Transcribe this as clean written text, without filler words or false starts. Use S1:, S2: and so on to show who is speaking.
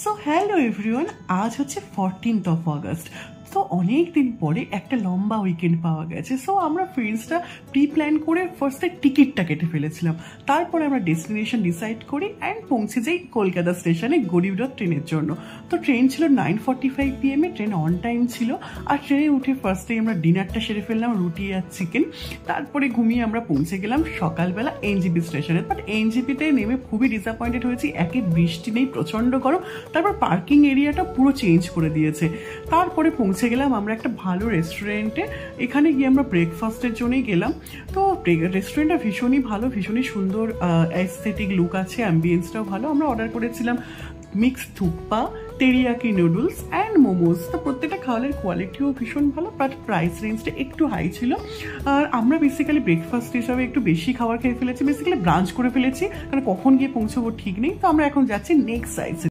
S1: So hello everyone, আজ হচ্ছে 14th of August। তো অনেক দিন পরে একটা লম্বা উইকেন্ড পাওয়া গেছে। সো আমরা ফ্রেন্ডসরা প্রি প্ল্যান করে ফার্স্টে টিকিটটা কেটে ফেলেছিলাম, তারপরে আমরা ডেস্টিনেশন ডিসাইড করি অ্যান্ড পৌঁছে যাই কলকাতা স্টেশনে গরিবরথ ট্রেনের জন্য। তো ট্রেন ছিল 9:45 PM, ট্রেন অন টাইম ছিল। আর ট্রেনে উঠে ফার্স্টে আমরা ডিনারটা সেরে ফেললাম, রুটি আর চিকেন। তারপরে ঘুমিয়ে আমরা পৌঁছে গেলাম সকালবেলা এনজেপি স্টেশনে। বাট এনজেপিতে নেমে খুবই ডিসঅ্যাপয়েন্টেড হয়েছি, একে বৃষ্টি নেই, প্রচণ্ড গরম, তারপর পার্কিং এরিয়াটা পুরো চেঞ্জ করে দিয়েছে। তারপরে পৌঁছে গেলাম আমরা একটা ভালো রেস্টুরেন্টে। এখানে গিয়ে আমরা ব্রেকফাস্টের জন্যই গেলাম। তো রেস্টুরেন্টটা ভীষণই ভালো, ভীষণই সুন্দর অ্যাস্থেটিক লুক আছে, অ্যাম্বিয়েন্সটাও ভালো। আমরা অর্ডার করেছিলাম mixed thukpa, teriyaki noodles and momos. তো প্রত্যেকটা খাবারের কোয়ালিটিও ভীষণ ভালো, বাট প্রাইস রেঞ্জটা একটু হাই ছিল। আর আমরা বেসিক্যালি ব্রেকফাস্ট হিসাবে একটু বেশি খাবার খেয়ে ফেলেছি, বেসিক্যালি ব্রাঞ্চ করে ফেলেছি, কারণ কখন গিয়ে পৌঁছবো ঠিক নেই। তো আমরা এখন যাচ্ছি নেক্সট সাইডে।